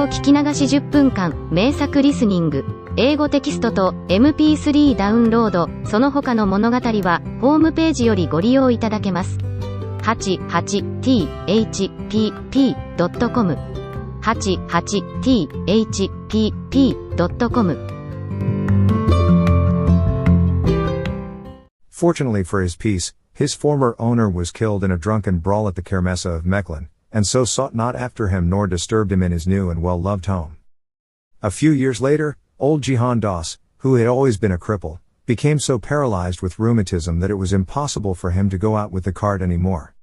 語聞き流し10分間、名作リスニング、英語テキストと MP3 ダウンロード、その他の物語は、ホームページよりご利用いただけます。88thpp.com 88thpp.com Fortunately for his peace, his former owner was killed in a drunken brawl at the Kermesse of Mechlin, and so sought not after him nor disturbed him in his new and well-loved home. A few years later, old Jihan Das, who had always been a cripple, became so paralyzed with rheumatism that it was impossible for him to go out with the cart any more.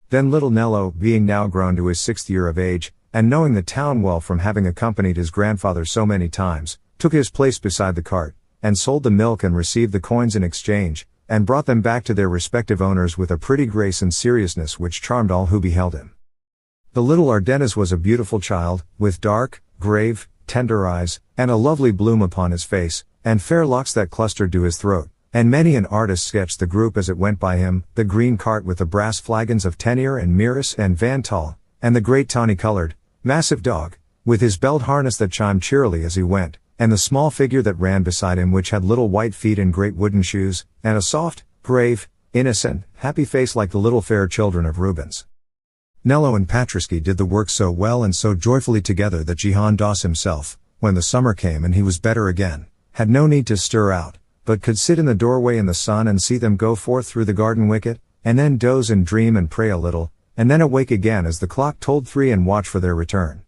Then little Nello, being now grown to his 6th year of age, and knowing the town well from having accompanied his grandfather so many times, took his place beside the cart, and sold the milk and received the coins in exchange, and brought them back to their respective owners with a pretty grace and seriousness which charmed all who beheld him. The little Ardennes was a beautiful child, with dark, grave, tender eyes, and a lovely bloom upon his face, and fair locks that clustered to his throat, and many an artist sketched the group as it went by him, the green cart with the brass flagons of Tenier and Miris and Van Tal, and the great tawny-colored, massive dog, with his belt harness that chimed cheerily as he went, and the small figure that ran beside him which had little white feet and great wooden shoes, and a soft, grave, innocent, happy face like the little fair children of Rubens. Nello and Patriski did the work so well and so joyfully together that Jihan Das himself, when the summer came and he was better again, had no need to stir out, but could sit in the doorway in the sun and see them go forth through the garden wicket, and then doze and dream and pray a little, and then awake again as the clock tolled 3 and watch for their return.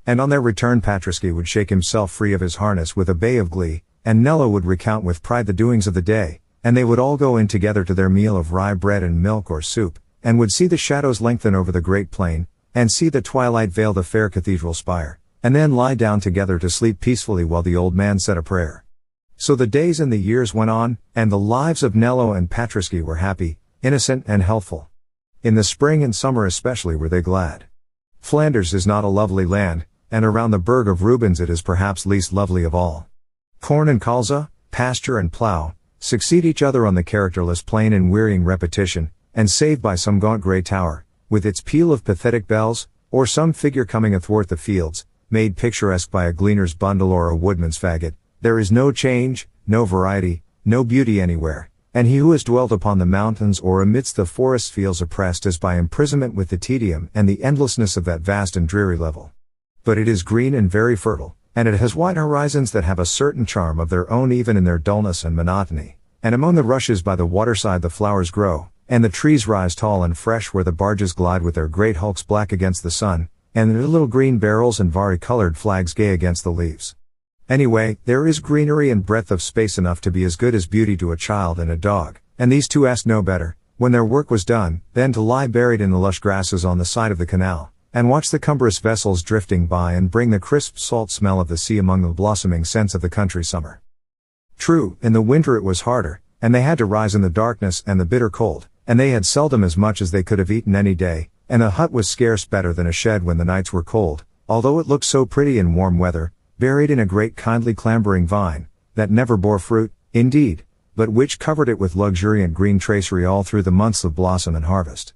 And on their return Patriski would shake himself free of his harness with a bay of glee, and Nello would recount with pride the doings of the day, and they would all go in together to their meal of rye bread and milk or soup, and would see the shadows lengthen over the great plain, and see the twilight veil the fair cathedral spire, and then lie down together to sleep peacefully while the old man said a prayer. So the days and the years went on, and the lives of Nello and Patriski were happy, innocent and healthful. In the spring and summer especially were they glad. Flanders is not a lovely land, and around the burg of Rubens it is perhaps least lovely of all. Corn and colza, pasture and plough, succeed each other on the characterless plain in wearying repetition, and save by some gaunt grey tower, with its peal of pathetic bells, or some figure coming athwart the fields, made picturesque by a gleaner's bundle or a woodman's faggot, there is no change, no variety, no beauty anywhere, and he who has dwelt upon the mountains or amidst the forests feels oppressed as by imprisonment with the tedium and the endlessness of that vast and dreary level. But it is green and very fertile, and it has wide horizons that have a certain charm of their own even in their dullness and monotony, and among the rushes by the waterside the flowers grow, and the trees rise tall and fresh where the barges glide with their great hulks black against the sun, and their little green barrels and vari-colored flags gay against the leaves. Anyway, there is greenery and breadth of space enough to be as good as beauty to a child and a dog, and these two asked no better, when their work was done, than to lie buried in the lush grasses on the side of the canal, and watch the cumbrous vessels drifting by and bring the crisp salt smell of the sea among the blossoming scents of the country summer. True, in the winter it was harder, and they had to rise in the darkness and the bitter cold, and they had seldom as much as they could have eaten any day, and a hut was scarce better than a shed when the nights were cold, although it looked so pretty in warm weather, buried in a great kindly clambering vine, that never bore fruit, indeed, but which covered it with luxuriant green tracery all through the months of blossom and harvest.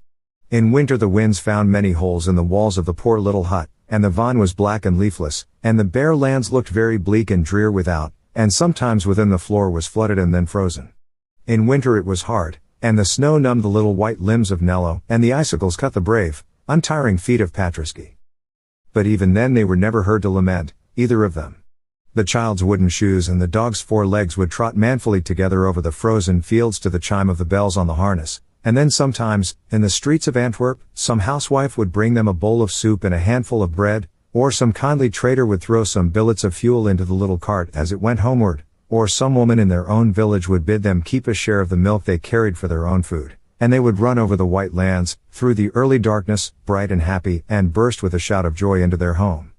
In winter the winds found many holes in the walls of the poor little hut, and the vine was black and leafless, and the bare lands looked very bleak and drear without, and sometimes within the floor was flooded and then frozen. In winter it was hard, and the snow numbed the little white limbs of Nello, and the icicles cut the brave, untiring feet of Patriski. But even then they were never heard to lament, either of them. The child's wooden shoes and the dog's 4 legs would trot manfully together over the frozen fields to the chime of the bells on the harness, and then sometimes, in the streets of Antwerp, some housewife would bring them a bowl of soup and a handful of bread, or some kindly trader would throw some billets of fuel into the little cart as it went homeward, or some woman in their own village would bid them keep a share of the milk they carried for their own food, and they would run over the white lands, through the early darkness, bright and happy, and burst with a shout of joy into their home.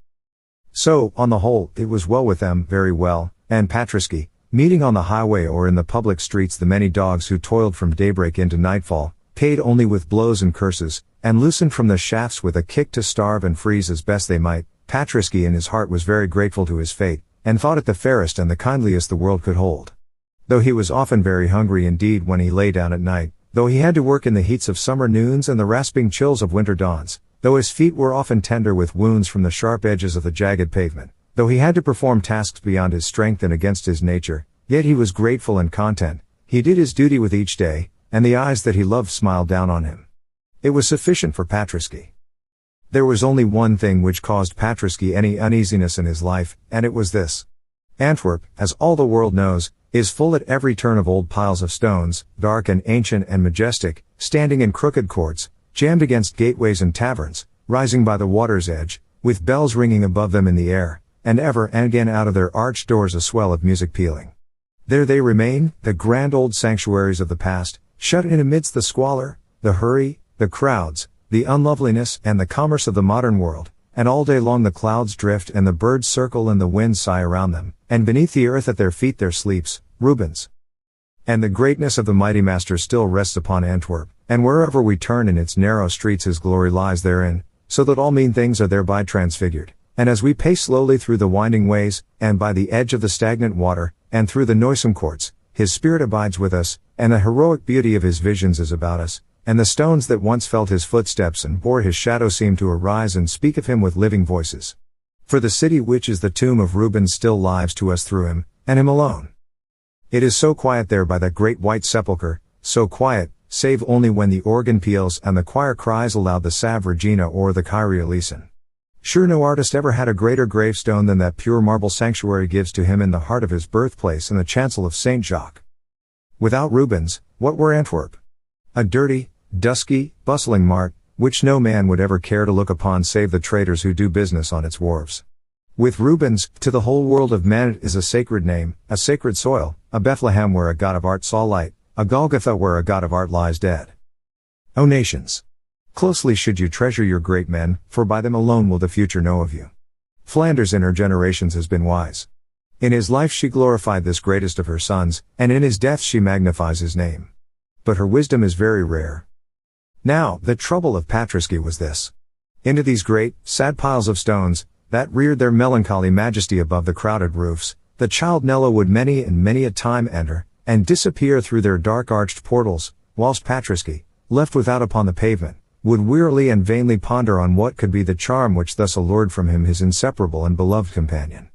So, on the whole, it was well with them, very well, and Patriski, meeting on the highway or in the public streets the many dogs who toiled from daybreak into nightfall, paid only with blows and curses, and loosened from the shafts with a kick to starve and freeze as best they might, Patriski in his heart was very grateful to his fate, and thought it the fairest and the kindliest the world could hold. Though he was often very hungry indeed when he lay down at night, though he had to work in the heats of summer noons and the rasping chills of winter dawns, Though his feet were often tender with wounds from the sharp edges of the jagged pavement, though he had to perform tasks beyond his strength and against his nature, yet he was grateful and content. He did his duty with each day, and the eyes that he loved smiled down on him. It was sufficient for Patriski. There was only one thing which caused Patriski any uneasiness in his life, and it was this. Antwerp, as all the world knows, is full at every turn of old piles of stones, dark and ancient and majestic, standing in crooked courts, jammed against gateways and taverns, rising by the water's edge, with bells ringing above them in the air, and ever and again out of their arched doors a swell of music pealing. There they remain, the grand old sanctuaries of the past, shut in amidst the squalor, the hurry, the crowds, the unloveliness and the commerce of the modern world, and all day long the clouds drift and the birds circle and the winds sigh around them, and beneath the earth at their feet there sleeps, Rubens. And the greatness of the mighty master still rests upon Antwerp, and wherever we turn in its narrow streets his glory lies therein, so that all mean things are thereby transfigured. And as we pace slowly through the winding ways, and by the edge of the stagnant water, and through the noisome courts, his spirit abides with us, and the heroic beauty of his visions is about us, and the stones that once felt his footsteps and bore his shadow seem to arise and speak of him with living voices. For the city which is the tomb of Rubens still lives to us through him, and him alone. It is so quiet there by that great white sepulchre, so quiet, save only when the organ peals and the choir cries aloud the Salve Regina or the Kyrie eleison. Sure no artist ever had a greater gravestone than that pure marble sanctuary gives to him in the heart of his birthplace in the chancel of Saint Jacques. Without Rubens, what were Antwerp? A dirty, dusky, bustling mart, which no man would ever care to look upon save the traders who do business on its wharves. With Rubens, to the whole world of men it is a sacred name, a sacred soil, a Bethlehem where a god of art saw light, a Golgotha where a god of art lies dead. O nations! Closely should you treasure your great men, for by them alone will the future know of you. Flanders in her generations has been wise. In his life she glorified this greatest of her sons, and in his death she magnifies his name. But her wisdom is very rare. Now, the trouble of Patriski was this. Into these great, sad piles of stones, that reared their melancholy majesty above the crowded roofs, the child Nello would many and many a time enter, and disappear through their dark arched portals, whilst Patriski, left without upon the pavement, would wearily and vainly ponder on what could be the charm which thus allured from him his inseparable and beloved companion.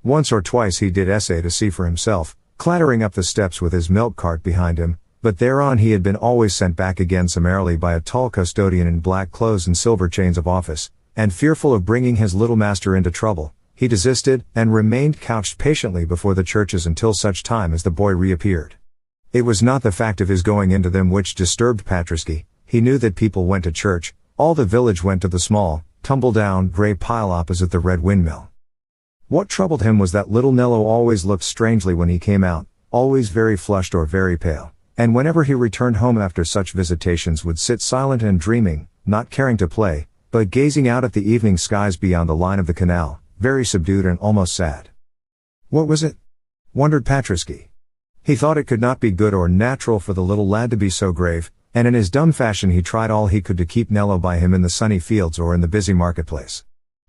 Once or twice he did essay to see for himself, clattering up the steps with his milk cart behind him, but thereon he had been always sent back again summarily by a tall custodian in black clothes and silver chains of office, and fearful of bringing his little master into trouble, he desisted, and remained couched patiently before the churches until such time as the boy reappeared. It was not the fact of his going into them which disturbed Patriski. He knew that people went to church, all the village went to the small, tumble-down, grey pile opposite the red windmill. What troubled him was that little Nello always looked strangely when he came out, always very flushed or very pale, and whenever he returned home after such visitations would sit silent and dreaming, not caring to play, but gazing out at the evening skies beyond the line of the canal, very subdued and almost sad. What was it? Wondered Patriski. He thought it could not be good or natural for the little lad to be so grave, and in his dumb fashion he tried all he could to keep Nello by him in the sunny fields or in the busy marketplace.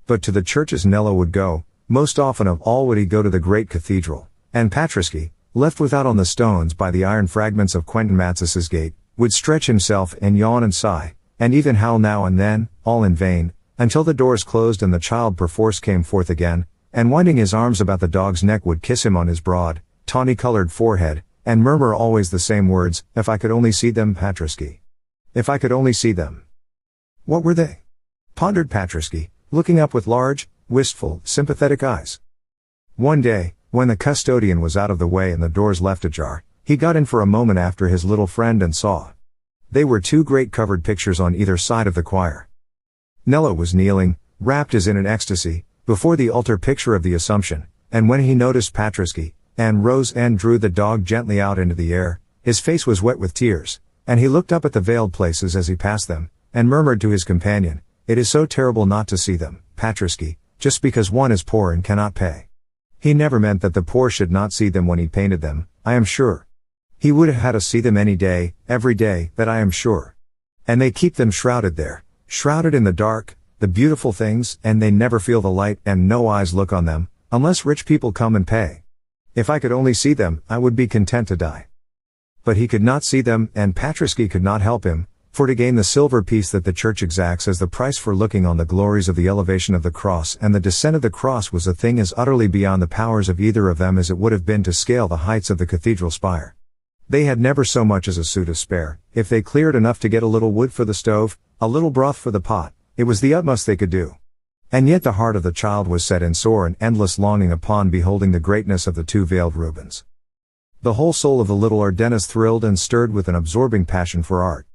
But to the churches Nello would go, most often of all would he go to the great cathedral, and Patriski, left without on the stones by the iron fragments of Quentin Matsis's gate, would stretch himself and yawn and sigh, and even howl now and then, all in vain, until the doors closed and the child perforce came forth again, and winding his arms about the dog's neck would kiss him on his broad, tawny-colored forehead, and murmur always the same words, "If I could only see them, Patriski. If I could only see them." What were they? Pondered Patriski, looking up with large, wistful, sympathetic eyes. One day, when the custodian was out of the way and the doors left ajar, he got in for a moment after his little friend and saw. They were two great covered pictures on either side of the choir. Nello was kneeling, rapt as in an ecstasy, before the altar picture of the Assumption, and when he noticed Patriski, and rose and drew the dog gently out into the air, his face was wet with tears, and he looked up at the veiled places as he passed them, and murmured to his companion, "It is so terrible not to see them, Patriski, just because one is poor and cannot pay." He never meant that the poor should not see them when he painted them, I am sure. He would have had us see them any day, every day, that I am sure. And they keep them shrouded there, shrouded in the dark, the beautiful things, and they never feel the light, and no eyes look on them, unless rich people come and pay. If I could only see them, I would be content to die. But he could not see them, and Patriski could not help him, for to gain the silver piece that the church exacts as the price for looking on the glories of the elevation of the cross and the descent of the cross was a thing as utterly beyond the powers of either of them as it would have been to scale the heights of the cathedral spire. They had never so much as a sou to spare. If they cleared enough to get a little wood for the stove, a little broth for the pot, it was the utmost they could do. And yet the heart of the child was set in sore and endless longing upon beholding the greatness of the two veiled Rubens. The whole soul of the little Ardennes thrilled and stirred with an absorbing passion for art.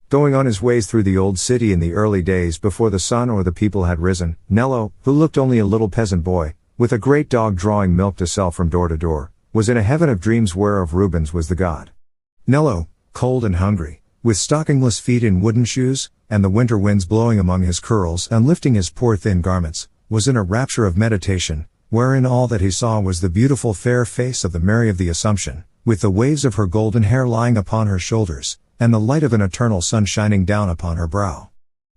Going on his ways through the old city in the early days before the sun or the people had risen, Nello, who looked only a little peasant boy, with a great dog drawing milk to sell from door to door, was in a heaven of dreams whereof Rubens was the god. Nello, cold and hungry, with stockingless feet in wooden shoes, and the winter winds blowing among his curls and lifting his poor thin garments, was in a rapture of meditation, wherein all that he saw was the beautiful fair face of the Mary of the Assumption, with the waves of her golden hair lying upon her shoulders, and the light of an eternal sun shining down upon her brow.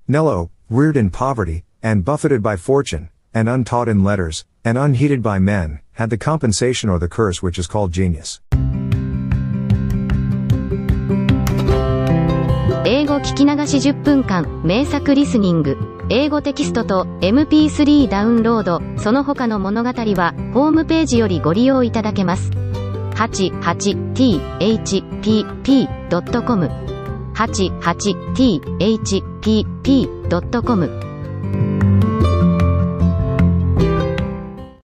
Nello, reared in poverty, and buffeted by fortune, and untaught in letters, and unheeded by men, had the compensation or the curse which is called genius. 英語聞き流し10分間、名作リスニング。英語テキストと MP3 ダウンロード、その他の物語は、ホームページよりご利用いただけます。88thpp.com 88thpp.com